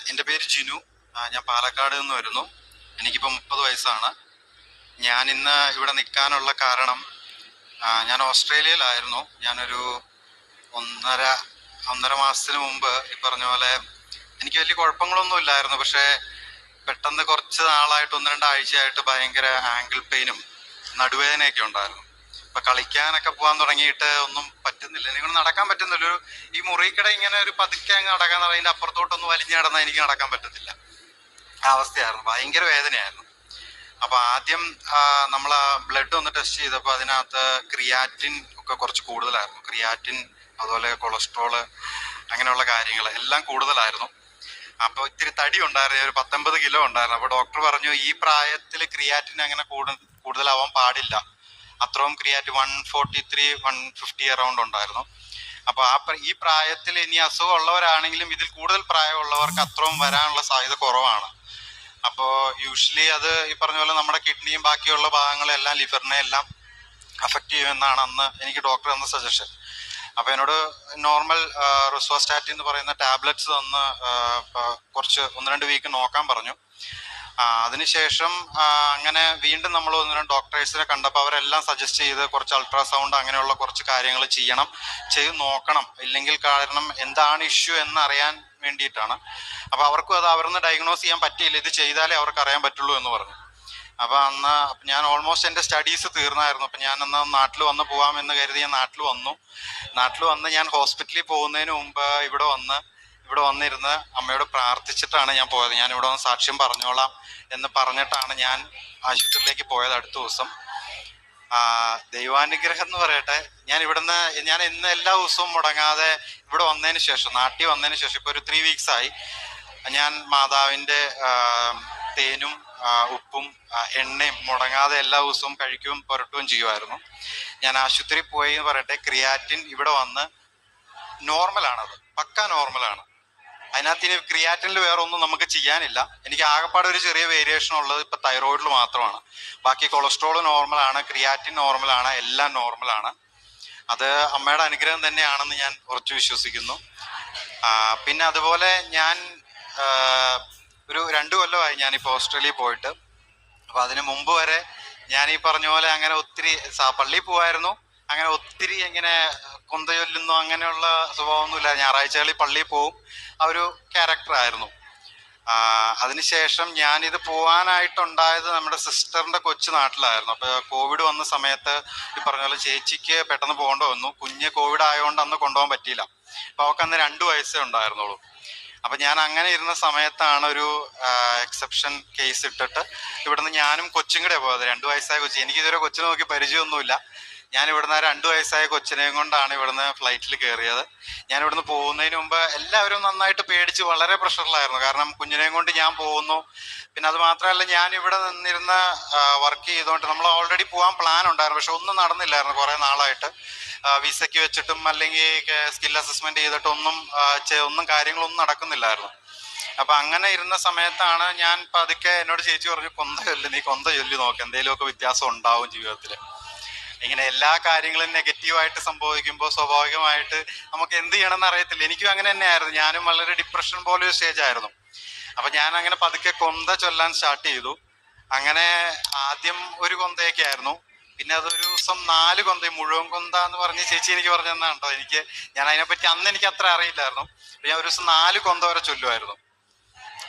എൻ്റെ പേര് ജിനു. ഞാൻ പാലക്കാട് നിന്ന് വരുന്നു. എനിക്കിപ്പോൾ 30 വയസ്സാണ്. ഞാൻ ഇന്ന് ഇവിടെ നിൽക്കാനുള്ള കാരണം, ഞാൻ ഓസ്ട്രേലിയയിലായിരുന്നു. ഞാനൊരു ഒന്നര ഒന്നര മാസത്തിന് മുമ്പ് ഈ പറഞ്ഞ പോലെ എനിക്ക് വലിയ കുഴപ്പങ്ങളൊന്നും ഇല്ലായിരുന്നു. പക്ഷേ പെട്ടെന്ന് കുറച്ച് നാളായിട്ട് 1-2 ആഴ്ചയായിട്ട് ഭയങ്കര ആങ്കിൾ പെയിനും നടുവേദനയൊക്കെ ഉണ്ടായിരുന്നു. ഇപ്പൊ കളിക്കാനൊക്കെ പോകാൻ തുടങ്ങിയിട്ട് ഒന്നും പറ്റുന്നില്ല. നിങ്ങൾ നടക്കാൻ പറ്റുന്നില്ല. ഈ മുറിക്കട ഇങ്ങനെ ഒരു പതുക്കെ അങ്ങ് നടക്കാൻ അതിന്റെ അപ്പുറത്തോട്ടൊന്ന് വലിഞ്ഞു നടന്നാൽ എനിക്ക് നടക്കാൻ പറ്റത്തില്ല. ആ അവസ്ഥയായിരുന്നു. ഭയങ്കര വേദനയായിരുന്നു. അപ്പൊ ആദ്യം നമ്മൾ ബ്ലഡ് ഒന്ന് ടെസ്റ്റ് ചെയ്തപ്പോൾ അതിനകത്ത് ക്രിയാറ്റിൻ ഒക്കെ കുറച്ച് കൂടുതലായിരുന്നു. ക്രിയാറ്റിൻ, അതുപോലെ കൊളസ്ട്രോള്, അങ്ങനെയുള്ള കാര്യങ്ങൾ എല്ലാം കൂടുതലായിരുന്നു. അപ്പൊ ഇത്തിരി തടി ഉണ്ടായിരുന്നു. ഒരു 19 കിലോ ഉണ്ടായിരുന്നു. അപ്പൊ ഡോക്ടർ പറഞ്ഞു ഈ പ്രായത്തിൽ ക്രിയാറ്റിൻ അങ്ങനെ കൂടുതലാവാൻ പാടില്ല. അത്രയും ക്രിയാറ്റിൻ 143, 150 അറൗണ്ട് ഉണ്ടായിരുന്നു. അപ്പൊ ഈ പ്രായത്തിൽ ഇനി അസുഖം ഉള്ളവരാണെങ്കിലും ഇതിൽ കൂടുതൽ പ്രായമുള്ളവർക്ക് അത്രയും വരാനുള്ള സാധ്യത കുറവാണ്. അപ്പോൾ യൂഷ്വലി അത് ഈ പറഞ്ഞ പോലെ നമ്മുടെ കിഡ്നിയും ബാക്കിയുള്ള ഭാഗങ്ങളെല്ലാം, ലിവറിനെ എല്ലാം അഫക്റ്റ് ചെയ്യുമെന്നാണ് അന്ന് എനിക്ക് ഡോക്ടർ തന്ന സജഷൻ. അപ്പൊ എന്നോട് നോർമൽ റിസോസ്റ്റാറ്റിൻ എന്ന് പറയുന്ന ടാബ്ലറ്റ്സ് തന്ന് കുറച്ച് 1-2 വീക്ക് നോക്കാൻ പറഞ്ഞു. അതിനുശേഷം അങ്ങനെ വീണ്ടും നമ്മൾ 1-2 ഡോക്ടേഴ്സിനെ കണ്ടപ്പോൾ അവരെല്ലാം സജസ്റ്റ് ചെയ്ത് കുറച്ച് അൾട്രാസൗണ്ട് അങ്ങനെയുള്ള കുറച്ച് കാര്യങ്ങൾ ചെയ്ത് നോക്കണം. ഇല്ലെങ്കിൽ കാരണം എന്താണ് ഇഷ്യൂ എന്ന് അറിയാൻ വേണ്ടിയിട്ടാണ്. അപ്പൊ അവർക്കും അത് അവരൊന്ന് ഡയഗ്നോസ് ചെയ്യാൻ പറ്റിയില്ല. ഇത് ചെയ്താലേ അവർക്ക് അറിയാൻ പറ്റുള്ളൂ എന്ന് പറഞ്ഞു. അപ്പൊ അന്ന് ഞാൻ ഓൾമോസ്റ്റ് എൻ്റെ സ്റ്റഡീസ് തീർന്നായിരുന്നു. അപ്പൊ ഞാൻ അന്ന് നാട്ടിൽ പോകാമെന്ന് കരുതി ഞാൻ നാട്ടിൽ വന്ന് ഞാൻ ഹോസ്പിറ്റലിൽ പോകുന്നതിന് മുമ്പ് ഇവിടെ വന്നിരുന്ന് അമ്മയോട് പ്രാർത്ഥിച്ചിട്ടാണ് ഞാൻ പോയത്. ഞാൻ ഇവിടെ വന്ന് സാക്ഷ്യം പറഞ്ഞോളാം എന്ന് പറഞ്ഞിട്ടാണ് ഞാൻ ആശുപത്രിയിലേക്ക് പോയത് അടുത്ത ദിവസം. ദൈവാനുഗ്രഹം എന്ന് പറയട്ടെ, ഞാൻ ഇന്ന് എല്ലാ ദിവസവും മുടങ്ങാതെ ഇവിടെ നാട്ടിൽ വന്നതിന് ശേഷം ഇപ്പൊ ഒരു 3 വീക്സ് ആയി ഞാൻ മാതാവിന്റെ തേനും ഉപ്പും എണ്ണയും മുടങ്ങാതെ എല്ലാ ദിവസവും കഴിക്കുകയും പുരട്ടുകയും ചെയ്യുമായിരുന്നു. ഞാൻ ആശുപത്രി പോയി എന്ന് പറയട്ടെ, ക്രിയാറ്റിൻ ഇവിടെ വന്ന് നോർമലാണത്, പക്ക നോർമലാണ്. അതിനകത്ത് ഇനി ക്രിയാറ്റിനിൽ വേറെ ഒന്നും നമുക്ക് ചെയ്യാനില്ല. എനിക്ക് ആകെപ്പാടെ ഒരു ചെറിയ വേരിയേഷൻ ഉള്ളത് ഇപ്പൊ തൈറോയിഡിൽ മാത്രമാണ്. ബാക്കി കൊളസ്ട്രോൾ നോർമലാണ്, ക്രിയാറ്റിൻ നോർമലാണ്, എല്ലാം നോർമലാണ്. അത് അമ്മയുടെ അനുഗ്രഹം തന്നെയാണെന്ന് ഞാൻ ഉറച്ചു വിശ്വസിക്കുന്നു. പിന്നെ അതുപോലെ ഞാൻ ഒരു 2 കൊല്ലമായി ഞാനിപ്പോൾ ഓസ്ട്രേലിയയിൽ പോയിട്ട്. അപ്പൊ അതിന് മുമ്പ് വരെ ഞാൻ ഈ പറഞ്ഞ പോലെ അങ്ങനെ ഒത്തിരി പള്ളിയിൽ പോവായിരുന്നു. അങ്ങനെ ഒത്തിരി ഇങ്ങനെ കൊന്ത ചൊല്ലുന്നു അങ്ങനെയുള്ള സ്വഭാവമൊന്നുമില്ല. ഞായറാഴ്ചകളിൽ പള്ളിയിൽ പോവും. ആ ഒരു ക്യാരക്ടറായിരുന്നു. അതിനുശേഷം ഞാനിത് പോകാനായിട്ടുണ്ടായത് നമ്മുടെ സിസ്റ്ററിന്റെ കൊച്ചു നാട്ടിലായിരുന്നു. അപ്പൊ കോവിഡ് വന്ന സമയത്ത് ഈ പറഞ്ഞ പോലെ ചേച്ചിക്ക് പെട്ടെന്ന് പോകേണ്ടി വന്നു. കുഞ്ഞ് കോവിഡ് ആയതുകൊണ്ട് അന്ന് കൊണ്ടുപോകാൻ പറ്റിയില്ല. അപ്പൊ അവൾക്ക് അന്ന് 2 വയസ്സേ ഉണ്ടായിരുന്നുള്ളൂ. അപ്പൊ ഞാൻ അങ്ങനെ ഇരുന്ന സമയത്താണ് ഒരു എക്സെപ്ഷൻ കേസ് ഇട്ടിട്ട് ഇവിടുന്ന് ഞാനും കൊച്ചും കൂടെ പോയത്. 2 വയസ്സായ കൊച്ചി, എനിക്ക് ഇതുവരെ കൊച്ചിനെ നോക്കി പരിചയമൊന്നുമില്ല. ഞാൻ ഇവിടുന്ന് 2 വയസ്സായ കൊച്ചിനെയും കൊണ്ടാണ് ഇവിടുന്ന് ഫ്ലൈറ്റിൽ കയറിയത്. ഞാൻ ഇവിടുന്ന് പോകുന്നതിന് മുമ്പ് എല്ലാവരും നന്നായിട്ട് പേടിച്ച് വളരെ പ്രഷറിലായിരുന്നു. കാരണം കുഞ്ഞിനെയും കൊണ്ട് ഞാൻ പോകുന്നു. പിന്നെ അത് മാത്രമല്ല, ഞാൻ ഇവിടെ നിന്നിരുന്ന വർക്ക് ചെയ്തുകൊണ്ട് നമ്മൾ ഓൾറെഡി പോകാൻ പ്ലാൻ ഉണ്ടായിരുന്നു. പക്ഷെ ഒന്നും നടന്നില്ലായിരുന്നു കുറെ നാളായിട്ട്. വിസയ്ക്ക് വെച്ചിട്ടും അല്ലെങ്കിൽ സ്കിൽ അസസ്മെന്റ് ചെയ്തിട്ടും ഒന്നും കാര്യങ്ങളൊന്നും നടക്കുന്നില്ലായിരുന്നു. അപ്പൊ അങ്ങനെ ഇരുന്ന സമയത്താണ് ഞാൻ പതുക്കെ, എന്നോട് ചേച്ചി പറഞ്ഞു, നീ കൊന്ത ചൊല്ലി നോക്ക്, എന്തെങ്കിലുമൊക്കെ വ്യത്യാസം ഉണ്ടാവും ജീവിതത്തില്. ഇങ്ങനെ എല്ലാ കാര്യങ്ങളും നെഗറ്റീവായിട്ട് സംഭവിക്കുമ്പോൾ സ്വാഭാവികമായിട്ട് നമുക്ക് എന്ത് ചെയ്യണമെന്ന് അറിയത്തില്ല. എനിക്കും അങ്ങനെ തന്നെയായിരുന്നു. ഞാനും വളരെ ഡിപ്രഷൻ പോലെ ഒരു സ്റ്റേജ് ആയിരുന്നു. അപ്പൊ ഞാൻ അങ്ങനെ പതുക്കെ കൊന്ത ചൊല്ലാൻ സ്റ്റാർട്ട് ചെയ്തു. അങ്ങനെ ആദ്യം ഒരു കൊന്തയൊക്കെ ആയിരുന്നു. പിന്നെ അതൊരു ദിവസം 4 കൊന്ത, മുഴുവൻ കൊന്ത എന്ന് പറഞ്ഞ് ചേച്ചി എനിക്ക് പറഞ്ഞു തന്നാണ് കേട്ടോ. ഞാൻ അതിനെപ്പറ്റി അന്ന് എനിക്ക് അത്ര അറിയില്ലായിരുന്നു. ഞാൻ ഒരു ദിവസം 4 കൊന്ത വരെ ചൊല്ലുമായിരുന്നു.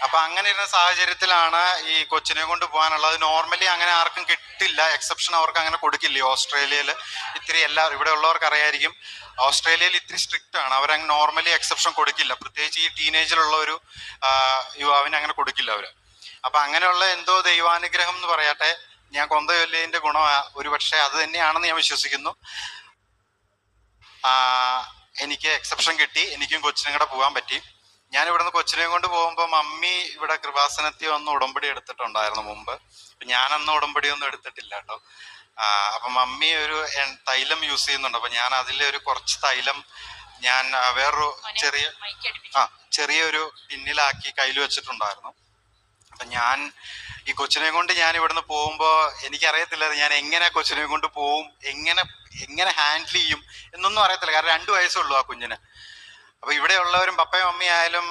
അപ്പൊ അങ്ങനെ ഇരുന്ന സാഹചര്യത്തിലാണ് ഈ കൊച്ചിനെ കൊണ്ട് പോകാനുള്ളത്. നോർമലി അങ്ങനെ ആർക്കും കിട്ടില്ല, എക്സെപ്ഷൻ അവർക്ക് അങ്ങനെ കൊടുക്കില്ല. ഓസ്ട്രേലിയയിൽ ഇത്തിരി ഇവിടെ ഉള്ളവർക്ക് അറിയായിരിക്കും, ഓസ്ട്രേലിയയിൽ ഇത്തിരി സ്ട്രിക്റ്റ് ആണ്. അവരങ്ങനെ നോർമലി എക്സെപ്ഷൻ കൊടുക്കില്ല. പ്രത്യേകിച്ച് ഈ ടീനേജിലുള്ള ഒരു യുവാവിന് അങ്ങനെ കൊടുക്കില്ല അവര്. അപ്പൊ അങ്ങനെയുള്ള എന്തോ ദൈവാനുഗ്രഹം എന്ന് പറയട്ടെ, ഞാൻ കൊന്ത ചൊല്ലിയതിന്റെ ഗുണം ഒരു പക്ഷേ അത് തന്നെയാണെന്ന് ഞാൻ വിശ്വസിക്കുന്നു. എനിക്ക് എക്സെപ്ഷൻ കിട്ടി, എനിക്കും കൊച്ചിനും കൂടെ പോകാൻ പറ്റി. ഞാൻ ഇവിടുന്ന് കൊച്ചിനെയും കൊണ്ട് പോകുമ്പോൾ മമ്മി ഇവിടെ കൃപാസനത്തിൽ വന്ന് ഉടമ്പടി എടുത്തിട്ടുണ്ടായിരുന്നു മുമ്പ്. ഞാനന്ന് ഉടമ്പടി ഒന്നും എടുത്തിട്ടില്ല കേട്ടോ. അപ്പൊ മമ്മി ഒരു തൈലം യൂസ് ചെയ്യുന്നുണ്ട്. അപ്പൊ ഞാൻ അതിലെ ഒരു കുറച്ച് തൈലം ഞാൻ വേറൊരു ചെറിയൊരു ടിന്നിലാക്കി കയ്യിൽ വെച്ചിട്ടുണ്ടായിരുന്നു. അപ്പൊ ഞാൻ ഈ കൊച്ചിനെ കൊണ്ട് ഞാൻ ഇവിടുന്ന് പോകുമ്പോ എനിക്കറിയത്തില്ല ഞാൻ എങ്ങനെ കൊച്ചിനെ കൊണ്ട് പോവും, എങ്ങനെ ഹാൻഡിൽ ചെയ്യും എന്നൊന്നും അറിയത്തില്ല. കാരണം 2 വയസ്സുള്ളൂ ആ കുഞ്ഞിന്. അപ്പൊ ഇവിടെയുള്ളവരും പപ്പയും മമ്മി ആയാലും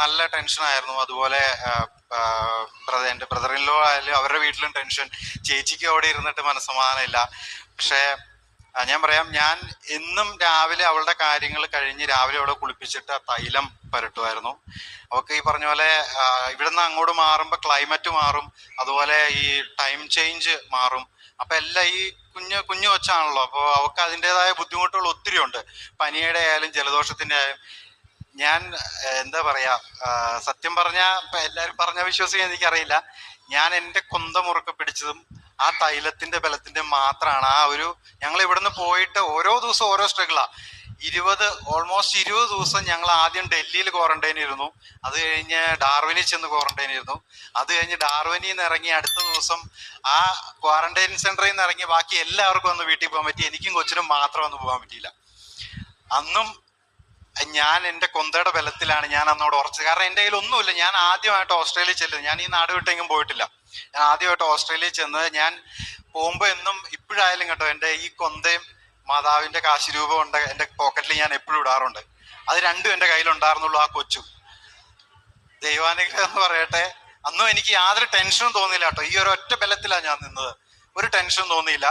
നല്ല ടെൻഷനായിരുന്നു. അതുപോലെ എൻ്റെ ബ്രദർ ഇൻ ലോ ആയാലും അവരുടെ വീട്ടിലും ടെൻഷൻ. ചേച്ചിക്ക് അവിടെ ഇരുന്നിട്ട് മനസ്സമാധാനമില്ല. പക്ഷേ ഞാൻ പറയാം, ഞാൻ എന്നും രാവിലെ അവളുടെ കാര്യങ്ങൾ കഴിഞ്ഞ് രാവിലെ അവിടെ കുളിപ്പിച്ചിട്ട് തൈലം പുരട്ടുമായിരുന്നു. അവൾക്ക് ഈ പറഞ്ഞ പോലെ ഇവിടുന്ന് അങ്ങോട്ട് മാറുമ്പോൾ ക്ലൈമറ്റ് മാറും, അതുപോലെ ഈ ടൈം ചേഞ്ച് മാറും. അപ്പൊ എല്ലാം ഈ കുഞ്ഞു കൊച്ചാണല്ലോ, അപ്പോൾ അവൾക്ക് അതിൻ്റെതായ ബുദ്ധിമുട്ടുകൾ ഒത്തിരി ഉണ്ട്. പനിയുടെ ആയാലും ജലദോഷത്തിന്റെ ആയാലും. ഞാൻ എന്താ പറയാ, സത്യം പറഞ്ഞ എല്ലാരും പറഞ്ഞ വിശ്വസിക്കാൻ എനിക്കറിയില്ല. ഞാൻ എൻ്റെ കൊന്ത മുറുക്കെ പിടിച്ചതും ആ തൈലത്തിന്റെ ബലത്തിന്റെ മാത്രമാണ്. ഞങ്ങൾ ഇവിടുന്ന് പോയിട്ട് ഓരോ ദിവസം ഓരോ സ്ട്രഗിളാ. ഓൾമോസ്റ്റ് 20 ദിവസം ഞങ്ങൾ ആദ്യം ഡൽഹിയിൽ ക്വാറന്റൈൻ ഇരുന്നു. അത് കഴിഞ്ഞ് ഡാർവിനിൽ ചെന്ന് ക്വാറന്റൈൻ ഇരുന്നു. അത് കഴിഞ്ഞ് ഡാർവിനിൽ നിന്ന് ഇറങ്ങി അടുത്ത ദിവസം ആ ക്വാറന്റൈൻ സെന്ററിൽ നിന്ന് ഇറങ്ങി ബാക്കി എല്ലാവർക്കും ഒന്ന് വീട്ടിൽ പോകാൻ പറ്റി. എനിക്കും കൊച്ചിനും മാത്രം ഒന്നും പോകാൻ പറ്റിയില്ല. അന്നും ഞാൻ എൻ്റെ കൊന്തയുടെ ബലത്തിലാണ് ഞാൻ അന്നോട് ഉറച്ചത്. കാരണം എൻ്റെ കയ്യിൽ ഒന്നുമില്ല. ഞാൻ ആദ്യമായിട്ട് ഓസ്ട്രേലിയയിൽ ചെല്ലുന്നത്, ഞാൻ ഈ നാട് വിട്ടെങ്കിലും പോയിട്ടില്ല. ഞാൻ ആദ്യമായിട്ട് ഓസ്ട്രേലിയയിൽ ചെന്നത്. ഞാൻ പോകുമ്പോൾ എന്നും ഇപ്പോഴായാലും കേട്ടോ, എൻ്റെ ഈ കൊന്തയും മാതാവിന്റെ കാശ് രൂപം ഉണ്ട് എൻ്റെ പോക്കറ്റിൽ, ഞാൻ എപ്പോഴും ഇടാറുണ്ട്. അത് രണ്ടും എൻ്റെ കയ്യിലുണ്ടായിരുന്നുള്ളൂ. ആ കൊച്ചു ദൈവാനുഗ്രഹം എന്ന് പറയട്ടെ. അന്നും എനിക്ക് യാതൊരു ടെൻഷനും തോന്നിയില്ല കേട്ടോ. ഈ ഒരു ഒറ്റ ബലത്തിലാണ് ഞാൻ നിന്നത്. ഒരു ടെൻഷനും തോന്നിയില്ല.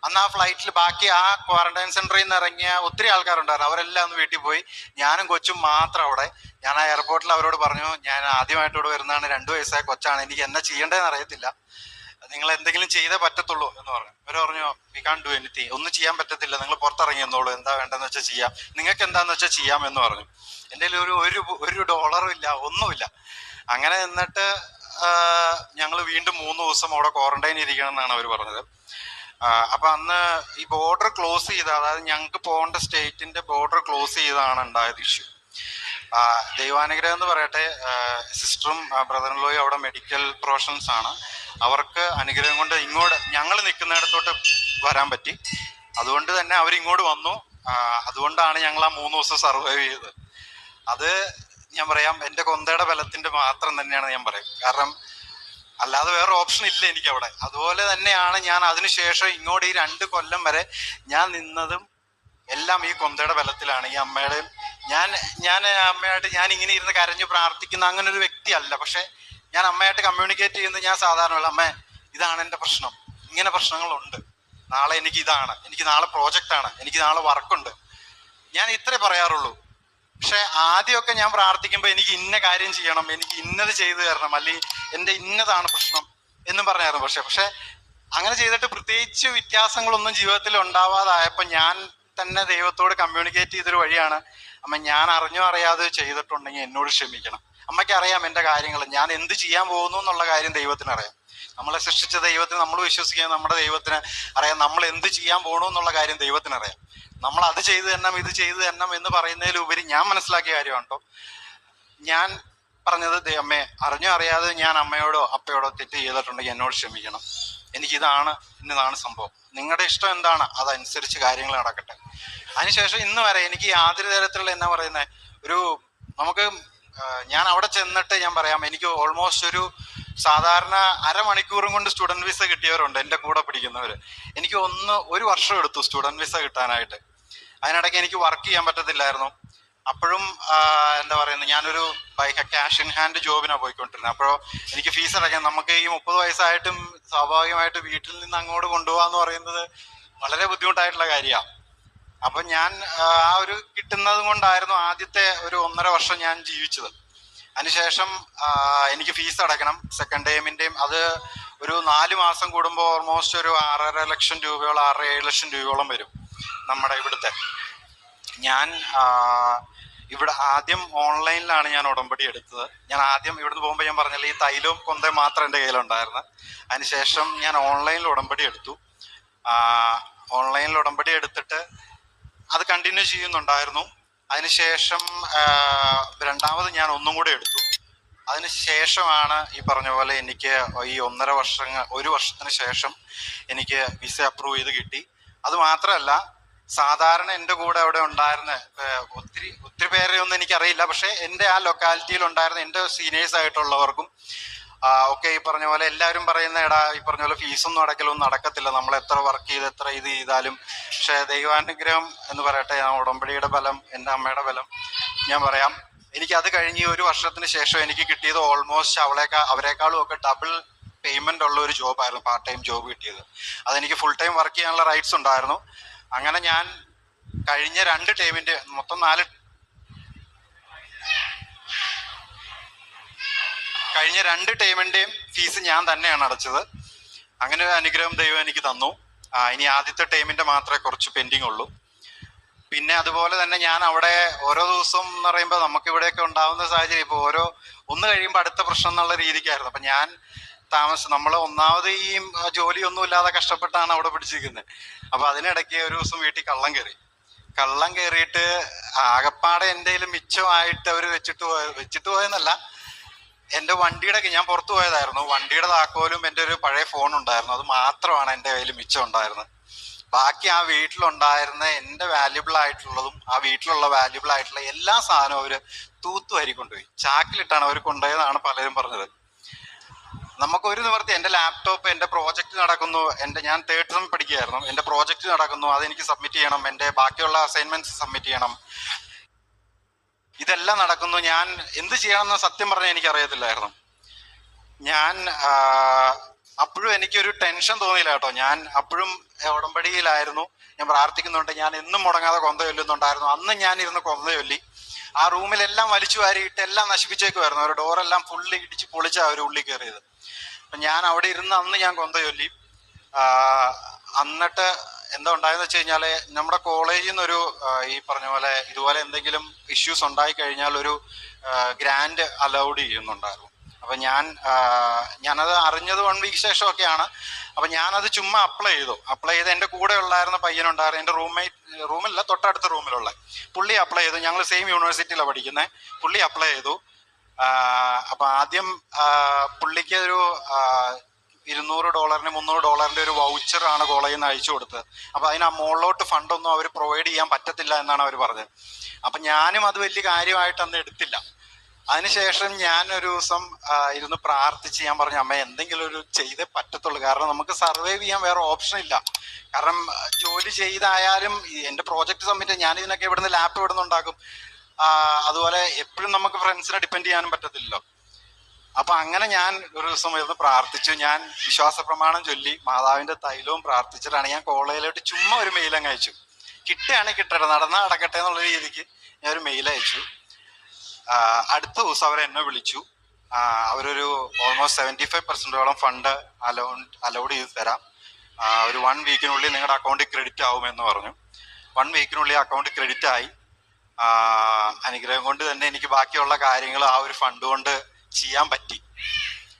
അന്ന് ആ ഫ്ലൈറ്റിൽ ബാക്കി ആ ക്വാറന്റൈൻ സെന്ററിൽ നിന്ന് ഇറങ്ങിയ ഒത്തിരി ആൾക്കാരുണ്ടായിരുന്നു. അവരെല്ലാം ഒന്ന് വീട്ടിൽ പോയി. ഞാനും കൊച്ചും മാത്രം അവിടെ. ഞാൻ ആ എയർപോർട്ടിൽ അവരോട് പറഞ്ഞു, ഞാൻ ആദ്യമായിട്ട് ഇവിടെ വരുന്നതാണ്, 2 വയസ്സായ കൊച്ചാണ്, എനിക്ക് എന്നാ ചെയ്യേണ്ടതെന്ന് അറിയത്തില്ല, നിങ്ങൾ എന്തെങ്കിലും ചെയ്തേ പറ്റത്തുള്ളൂ എന്ന് പറഞ്ഞു. അവർ പറഞ്ഞു, വി കാൻ ഡു എനിത്തിങ്, ഒന്നും ചെയ്യാൻ പറ്റത്തില്ല, നിങ്ങൾ പുറത്തിറങ്ങി എന്നോളൂ, എന്താ വേണ്ടെന്ന് വെച്ചാൽ ചെയ്യാം, നിങ്ങൾക്ക് എന്താന്ന് വെച്ചാൽ ചെയ്യാം എന്ന് പറഞ്ഞു. എൻ്റെ കയ്യിൽ ഒരു ഡോളറും ഇല്ല, ഒന്നുമില്ല. അങ്ങനെ നിന്നിട്ട് ഞങ്ങൾ വീണ്ടും 3 ദിവസം അവിടെ ക്വാറന്റൈൻ ഇരിക്കണം എന്നാണ് അവർ പറഞ്ഞത്. അപ്പൊ അന്ന് ഈ ബോർഡർ ക്ലോസ് ചെയ്ത, അതായത് ഞങ്ങൾക്ക് പോകേണ്ട സ്റ്റേറ്റിന്റെ ബോർഡർ ക്ലോസ് ചെയ്താണ് ഉണ്ടായത് ഇഷ്യൂ. ദൈവാനുഗ്രഹം എന്ന് പറയട്ടെ, സിസ്റ്ററും ബ്രദർ ഇൻ ലോയും അവിടെ മെഡിക്കൽ പ്രൊഫഷണൽസ് ആണ്. അവർക്ക് അനുഗ്രഹം കൊണ്ട് ഇങ്ങോട്ട് ഞങ്ങൾ നിൽക്കുന്നിടത്തോട്ട് വരാൻ പറ്റി. അതുകൊണ്ട് തന്നെ അവരിങ്ങോട്ട് വന്നു. അതുകൊണ്ടാണ് ഞങ്ങൾ ആ 3 ദിവസം സർവൈവ് ചെയ്തത്. അത് ഞാൻ പറയാം, എൻ്റെ കൊന്തയുടെ ബലത്തിന്റെ മാത്രം തന്നെയാണ് ഞാൻ പറയും. കാരണം അല്ലാതെ വേറെ ഓപ്ഷൻ ഇല്ല എനിക്ക് അവിടെ. അതുപോലെ തന്നെയാണ് ഞാൻ അതിനുശേഷം ഇങ്ങോട്ട് ഈ 2 കൊല്ലം വരെ ഞാൻ നിന്നതും എല്ലാം ഈ കൊന്തയുടെ ബലത്തിലാണ്. ഈ അമ്മയുടെയും ഞാൻ അമ്മയായിട്ട് ഞാൻ ഇങ്ങനെ ഇരുന്ന് കരഞ്ഞു പ്രാർത്ഥിക്കുന്ന അങ്ങനെ ഒരു വ്യക്തിയല്ല. പക്ഷെ ഞാൻ അമ്മയായിട്ട് കമ്മ്യൂണിക്കേറ്റ് ചെയ്യുന്നത് ഞാൻ സാധാരണ, അമ്മ ഇതാണ് എൻ്റെ പ്രശ്നം, ഇങ്ങനെ പ്രശ്നങ്ങളുണ്ട്, നാളെ എനിക്ക് ഇതാണ്, എനിക്ക് നാളെ പ്രോജക്റ്റാണ്, എനിക്ക് നാളെ വർക്കുണ്ട്, ഞാൻ ഇത്രേ പറയാറുള്ളൂ. പക്ഷെ ആദ്യമൊക്കെ ഞാൻ പ്രാർത്ഥിക്കുമ്പോൾ എനിക്ക് ഇന്ന കാര്യം ചെയ്യണം, എനിക്ക് ഇന്നത് ചെയ്തു തരണം, അല്ലെങ്കിൽ എൻ്റെ ഇന്നതാണ് പ്രശ്നം എന്നും പറഞ്ഞായിരുന്നു. പക്ഷെ അങ്ങനെ ചെയ്തിട്ട് പ്രത്യേകിച്ച് വ്യത്യാസങ്ങളൊന്നും ജീവിതത്തിൽ ഉണ്ടാവാതായപ്പോൾ ഞാൻ തന്നെ ദൈവത്തോട് കമ്മ്യൂണിക്കേറ്റ് ചെയ്തൊരു വഴിയാണ്, അമ്മ ഞാൻ അറിഞ്ഞോ അറിയാതെ ചെയ്തിട്ടുണ്ടെങ്കിൽ എന്നോട് ക്ഷമിക്കണം. അമ്മയ്ക്ക് അറിയാം എൻ്റെ കാര്യങ്ങൾ, ഞാൻ എന്ത് ചെയ്യാൻ പോകുന്നു എന്നുള്ള കാര്യം ദൈവത്തിന് അറിയാം. നമ്മളെ സൃഷ്ടിച്ച ദൈവത്തിന് നമ്മൾ വിശ്വസിക്കുക, നമ്മുടെ ദൈവത്തിന് അറിയാം നമ്മൾ എന്ത് ചെയ്യാൻ പോകണു എന്നുള്ള കാര്യം ദൈവത്തിന് അറിയാം. നമ്മൾ അത് ചെയ്തു തരണം ഇത് ചെയ്തു തരണം എന്ന് പറയുന്നതിലുപരി ഞാൻ മനസ്സിലാക്കിയ കാര്യമാണ് കേട്ടോ. ഞാൻ പറഞ്ഞത്, അമ്മേ അറിഞ്ഞോ അറിയാതെ ഞാൻ അമ്മയോടോ അപ്പയോടോ തെറ്റ് ചെയ്തിട്ടുണ്ടെങ്കിൽ എന്നോട് ക്ഷമിക്കണം, എനിക്കിതാണ് ഇന്നതാണ് സംഭവം, നിങ്ങളുടെ ഇഷ്ടം എന്താണ് അതനുസരിച്ച് കാര്യങ്ങൾ നടക്കട്ടെ. അതിനുശേഷം ഇന്ന് വരെ എനിക്ക് യാതൊരു തരത്തിലുള്ള എന്നാ പറയുന്നത് നമുക്ക് ഞാൻ അവിടെ ചെന്നിട്ട് ഞാൻ പറയാം, എനിക്ക് ഓൾമോസ്റ്റ് സാധാരണ അരമണിക്കൂറും കൊണ്ട് സ്റ്റുഡന്റ് വിസ കിട്ടിയവരുണ്ട് എൻ്റെ കൂടെ പഠിക്കുന്നവർ. എനിക്ക് 1 വർഷം എടുത്തു സ്റ്റുഡന്റ് വിസ കിട്ടാനായിട്ട്. അതിനിടയ്ക്ക് എനിക്ക് വർക്ക് ചെയ്യാൻ പറ്റത്തില്ലായിരുന്നു. അപ്പോഴും എന്താ പറയുന്നത്, ഞാനൊരു ക്യാഷ് ഇൻ ഹാൻഡ് ജോബിനാണ് പോയിക്കൊണ്ടിരുന്നത്. അപ്പോഴോ എനിക്ക് ഫീസ് അടയ്ക്കാൻ, നമുക്ക് ഈ 30 വയസ്സായിട്ടും സ്വാഭാവികമായിട്ട് വീട്ടിൽ നിന്ന് അങ്ങോട്ട് കൊണ്ടുപോകാന്ന് പറയുന്നത് വളരെ ബുദ്ധിമുട്ടായിട്ടുള്ള കാര്യമാണ്. അപ്പൊ ഞാൻ കിട്ടുന്നത് കൊണ്ടായിരുന്നു ആദ്യത്തെ 1.5 വർഷം ഞാൻ ജീവിച്ചത്. അതിനുശേഷം എനിക്ക് ഫീസ് അടയ്ക്കണം, സെക്കൻഡ് ടൈമിന്റെയും. അത് 4 മാസം കൂടുമ്പോൾ ഓൾമോസ്റ്റ് 6.5 ലക്ഷം രൂപയോളം 6-7 ലക്ഷം രൂപയോളം വരും നമ്മുടെ ഇവിടുത്തെ. ഞാൻ ഇവിടെ ആദ്യം ഓൺലൈനിലാണ് ഞാൻ ഉടമ്പടി എടുത്തത്. ഞാൻ ആദ്യം ഇവിടുന്ന് പോകുമ്പോൾ ഞാൻ പറഞ്ഞല്ലോ, ഈ തൈലവും കൊന്തയും മാത്രം എൻ്റെ കയ്യിലുണ്ടായിരുന്നു. അതിനുശേഷം ഞാൻ ഓൺലൈനിൽ ഉടമ്പടി എടുത്തു. ഓൺലൈനിൽ ഉടമ്പടി എടുത്തിട്ട് അത് കണ്ടിന്യൂ ചെയ്യുന്നുണ്ടായിരുന്നു. അതിനുശേഷം രണ്ടാമത് ഞാൻ ഒന്നും കൂടെ എടുത്തു. അതിനുശേഷമാണ് ഈ പറഞ്ഞ പോലെ എനിക്ക് ഈ 1 വർഷത്തിന് ശേഷം എനിക്ക് വിസ അപ്രൂവ് ചെയ്ത് കിട്ടി. അത് മാത്രമല്ല, സാധാരണ എൻ്റെ കൂടെ അവിടെ ഉണ്ടായിരുന്ന ഒത്തിരി പേരെ ഒന്നും എനിക്കറിയില്ല, പക്ഷെ എൻ്റെ ആ ലൊക്കാലിറ്റിയിൽ ഉണ്ടായിരുന്ന എൻ്റെ സീനിയേഴ്സ് ആയിട്ടുള്ളവർക്കും ഒക്കെ ഈ പറഞ്ഞ പോലെ എല്ലാവരും പറയുന്ന, ഈ പറഞ്ഞ പോലെ ഫീസൊന്നും അടയ്ക്കലൊന്നും നടക്കത്തില്ല, നമ്മൾ എത്ര വർക്ക് ചെയ്ത് എത്ര ഇത് ചെയ്താലും. പക്ഷെ ദൈവാനുഗ്രഹം എന്ന് പറയട്ടെ, ആ ഉടമ്പടിയുടെ ബലം, എൻ്റെ അമ്മയുടെ ബലം, ഞാൻ പറയാം. എനിക്ക് അത് കഴിഞ്ഞ് 1 വർഷത്തിന് ശേഷം എനിക്ക് കിട്ടിയത് ഓൾമോസ്റ്റ് അവരെക്കാളും ഒക്കെ ഡബിൾ പേയ്മെന്റ് ഉള്ള ഒരു ജോബായിരുന്നു, പാർട്ട് ടൈം ജോബ് കിട്ടിയത്. അതെനിക്ക് ഫുൾ ടൈം വർക്ക് ചെയ്യാനുള്ള റൈറ്റ്സ് ഉണ്ടായിരുന്നു. അങ്ങനെ ഞാൻ കഴിഞ്ഞ 2 ടൈമിന്റെ മൊത്തം 4 കഴിഞ്ഞ 2 ടൈമിന്റെയും ഫീസ് ഞാൻ തന്നെയാണ് അടച്ചത്. അങ്ങനെ ഒരു അനുഗ്രഹം ദൈവം എനിക്ക് തന്നു. ഇനി ആദ്യത്തെ ടൈമിന്റെ മാത്രമേ കുറച്ച് പെൻഡിങ് ഉള്ളൂ. പിന്നെ അതുപോലെ തന്നെ ഞാൻ അവിടെ ഓരോ ദിവസം എന്ന് പറയുമ്പോൾ നമുക്ക് ഇവിടെയൊക്കെ ഉണ്ടാവുന്ന സാഹചര്യം ഇപ്പോൾ ഒന്ന് കഴിയുമ്പോൾ അടുത്ത പ്രശ്നം എന്നുള്ള രീതിക്കായിരുന്നു. അപ്പം ഞാൻ നമ്മൾ ഒന്നാമത് ഈ ജോലിയൊന്നും ഇല്ലാതെ കഷ്ടപ്പെട്ടാണ് അവിടെ പിടിച്ചിരിക്കുന്നത്. അപ്പം അതിനിടയ്ക്ക് ഒരു ദിവസം വീട്ടിൽ കള്ളം കയറിയിട്ട് ആകപ്പാടെ എൻ്റെ കയ്യിൽ മിച്ചമായിട്ട് അവർ വെച്ചിട്ട് പോയെന്നല്ല, എൻ്റെ ഞാൻ പുറത്തു പോയതായിരുന്നു. വണ്ടിയുടെ താക്കോലും എൻ്റെ ഒരു പഴയ ഫോൺ ഉണ്ടായിരുന്നു, അത് മാത്രമാണ് എൻ്റെ കയ്യിൽ മിച്ചം ഉണ്ടായിരുന്നത്. ബാക്കി ആ വീട്ടിലുണ്ടായിരുന്ന എൻ്റെ വാല്യുബിൾ ആയിട്ടുള്ളതും ആ വീട്ടിലുള്ള വാല്യുബിൾ ആയിട്ടുള്ള എല്ലാ സാധനവും അവർ തൂത്തുവാരി കൊണ്ടുപോയി. ചാക്കിലിട്ടാണ് അവർ കൊണ്ടുപോയതാണ് പലരും പറഞ്ഞത്. നമുക്കൊരു നിവർത്തി, എൻ്റെ ലാപ്ടോപ്പ്, എൻ്റെ പ്രോജക്റ്റ് നടക്കുന്നു, ഞാൻ 3rd സെം പഠിക്കുകയായിരുന്നു, എൻ്റെ പ്രോജക്റ്റ് നടക്കുന്നു, അതെനിക്ക് സബ്മിറ്റ് ചെയ്യണം, എൻ്റെ ബാക്കിയുള്ള അസൈൻമെന്റ്സ് സബ്മിറ്റ് ചെയ്യണം, ഇതെല്ലാം നടക്കുന്നു. ഞാൻ എന്ത് ചെയ്യണമെന്ന് സത്യം പറഞ്ഞാൽ എനിക്കറിയത്തില്ലായിരുന്നു. ഞാൻ അപ്പോഴും എനിക്കൊരു ടെൻഷൻ തോന്നിയില്ല കേട്ടോ. ഞാൻ അപ്പോഴും ഉടമ്പടിയിലായിരുന്നു, ഞാൻ പ്രാർത്ഥിക്കുന്നുണ്ട്, ഞാൻ എന്നും മുടങ്ങാതെ കൊന്ത ചൊല്ലുന്നുണ്ടായിരുന്നു. അന്ന് ഞാൻ ഇരുന്ന് കൊന്ത ചൊല്ലി. ആ റൂമിലെല്ലാം വലിച്ചു വാരിയിട്ട് എല്ലാം നശിപ്പിച്ചേക്കുമായിരുന്നു. ഒരു ഡോറെല്ലാം ഫുള്ളി ഇടിച്ച് പൊളിച്ചാ അവർ ഉള്ളിൽ കയറിയത്. അപ്പം ഞാൻ അവിടെ ഇരുന്ന് അന്ന് ഞാൻ കൊന്ത ചൊല്ലി. എന്നിട്ട് എന്താ ഉണ്ടായെന്ന് വെച്ച് കഴിഞ്ഞാൽ, നമ്മുടെ കോളേജിൽ നിന്നൊരു ഈ പറഞ്ഞ പോലെ ഇതുപോലെ എന്തെങ്കിലും ഇഷ്യൂസ് ഉണ്ടായി കഴിഞ്ഞാൽ ഒരു ഗ്രാൻഡ് അലൗഡ് ചെയ്യുന്നുണ്ടായിരുന്നു. അപ്പം ഞാനത് അറിഞ്ഞത് 1 വീക്ക് ശേഷമൊക്കെയാണ്. അപ്പം ഞാനത് ചുമ്മാ അപ്ലൈ ചെയ്ത് എൻ്റെ കൂടെ ഉണ്ടായിരുന്ന പയ്യനുണ്ടായിരുന്നു, എൻ്റെ റൂമില്ല തൊട്ടടുത്ത റൂമിലുള്ള പുള്ളി അപ്ലൈ ചെയ്തു. ഞങ്ങൾ സെയിം യൂണിവേഴ്സിറ്റിയിലാണ് പഠിക്കുന്നത്. പുള്ളി അപ്ലൈ ചെയ്തു. അപ്പം ആദ്യം പുള്ളിക്ക് ഒരു $200 $300 ഒരു വൗച്ചറാണ് കോളേജിൽ നിന്ന് അയച്ചു കൊടുത്തത്. അപ്പം അതിന് ആ മുകളിലോട്ട് ഫണ്ടൊന്നും അവർ പ്രൊവൈഡ് ചെയ്യാൻ പറ്റത്തില്ല എന്നാണ് അവർ പറഞ്ഞത്. അപ്പം ഞാനും അത് വലിയ കാര്യമായിട്ട് അന്ന് എടുത്തില്ല. അതിനുശേഷം ഞാൻ ഒരു ദിവസം ഇരുന്ന് പ്രാർത്ഥിച്ച് ഞാൻ പറഞ്ഞു, അമ്മ എന്തെങ്കിലും ഒരു ചെയ്തേ പറ്റത്തുള്ളൂ, കാരണം നമുക്ക് സർവൈവ് ചെയ്യാൻ വേറെ ഓപ്ഷൻ ഇല്ല. കാരണം ജോലി ചെയ്തായാലും എൻ്റെ പ്രോജക്റ്റ് സബ്മിറ്റ്, ഞാൻ ഇതിനൊക്കെ ഇവിടുന്ന് ലാപ്പ് ഇവിടുന്ന് ഉണ്ടാക്കും. അതുപോലെ എപ്പോഴും നമുക്ക് ഫ്രണ്ട്സിനെ ഡിപ്പെൻഡ് ചെയ്യാനും പറ്റത്തില്ലല്ലോ. അപ്പൊ അങ്ങനെ ഞാൻ ഒരു ദിവസം ഇരുന്ന് പ്രാർത്ഥിച്ചു. ഞാൻ വിശ്വാസ പ്രമാണം ചൊല്ലി മാതാവിന്റെ തൈലവും പ്രാർത്ഥിച്ചിട്ടാണ് ഞാൻ കോളേജിലോട്ട് ചുമ്മാ ഒരു മെയിൽ അങ്ങ് അയച്ചു. കിട്ടുകയാണെങ്കിൽ കിട്ടട്ടെ, നടന്നാൽ നടക്കട്ടെ എന്നുള്ള രീതിക്ക് ഞാൻ ഒരു മെയിൽ അയച്ചു. അടുത്ത ദിവസം അവരെന്നെ വിളിച്ചു. അവരൊരു ഓൾമോസ്റ്റ് 75% ഫണ്ട് അലൗഡ് ചെയ്ത് തരാം, ഒരു 1 വീക്കിനുള്ളിൽ നിങ്ങളുടെ അക്കൗണ്ടിൽ ക്രെഡിറ്റ് ആവുമെന്ന് പറഞ്ഞു. 1 വീക്കിനുള്ളിൽ അക്കൗണ്ട് ക്രെഡിറ്റ് ആയി. അനുഗ്രഹം കൊണ്ട് തന്നെ എനിക്ക് ബാക്കിയുള്ള കാര്യങ്ങൾ ആ ഒരു ഫണ്ട് കൊണ്ട് ചെയ്യാൻ പറ്റി.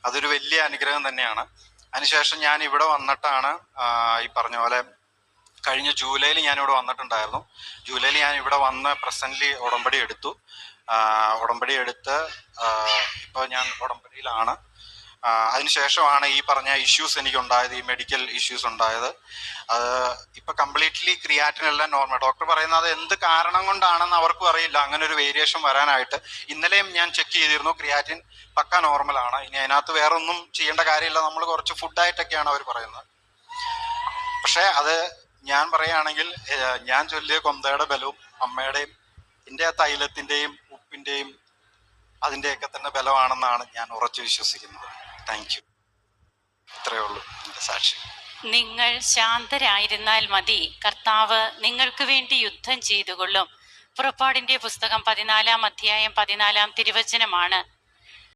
അതൊരു വലിയ അനുഗ്രഹം തന്നെയാണ്. അതിനുശേഷം ഞാൻ ഇവിടെ വന്നിട്ടാണ് ഈ പറഞ്ഞ പോലെ കഴിഞ്ഞ ജൂലൈയിൽ ഞാനിവിടെ വന്നിട്ടുണ്ടായിരുന്നു. ജൂലൈയിൽ ഞാൻ ഇവിടെ വന്ന് പ്രസന്റ്ലി ഉടമ്പടി എടുത്ത് ഇപ്പോൾ ഞാൻ ഉടമ്പടിയിലാണ്. അതിനുശേഷമാണ് ഈ പറഞ്ഞ ഇഷ്യൂസ് എനിക്കുണ്ടായത്, ഈ മെഡിക്കൽ ഇഷ്യൂസ് ഉണ്ടായത്. അത് ഇപ്പൊ കംപ്ലീറ്റ്ലി ക്രിയാറ്റിൻ എല്ലാം നോർമൽ. ഡോക്ടർ പറയുന്നത് എന്ത് കാരണം കൊണ്ടാണെന്ന് അവർക്കും അറിയില്ല അങ്ങനെ ഒരു വേരിയേഷൻ വരാനായിട്ട്. ഇന്നലെയും ഞാൻ ചെക്ക് ചെയ്തിരുന്നു, ക്രിയാറ്റിൻ പക്ക നോർമലാണ്. ഇനി അതിനകത്ത് വേറെ ഒന്നും ചെയ്യേണ്ട കാര്യമില്ല, നമ്മൾ കുറച്ച് ഫുഡായിട്ടൊക്കെയാണ് അവർ പറയുന്നത്. പക്ഷെ അത് ഞാൻ പറയുകയാണെങ്കിൽ ഞാൻ ചൊല്ലിയ കൊന്തയുടെ ബലവും അമ്മയുടെയും എൻ്റെ ആ തൈലത്തിൻ്റെയും ഉപ്പിൻ്റെയും അതിൻ്റെയൊക്കെ തന്നെ ബലമാണെന്നാണ് ഞാൻ ഉറച്ചു വിശ്വസിക്കുന്നത്. Thank you. ഇത്രയേ ഉള്ളൂ എൻ്റെ സാക്ഷി. നിങ്ങൾ ശാന്തരായിരുന്നാൽ മതി, കർത്താവ് നിങ്ങൾക്ക് വേണ്ടി യുദ്ധം ചെയ്തുകൊള്ളും. പുറപ്പാടിന്റെ പുസ്തകം 14-ാം അധ്യായം 14-ാം തിരുവചനമാണ്.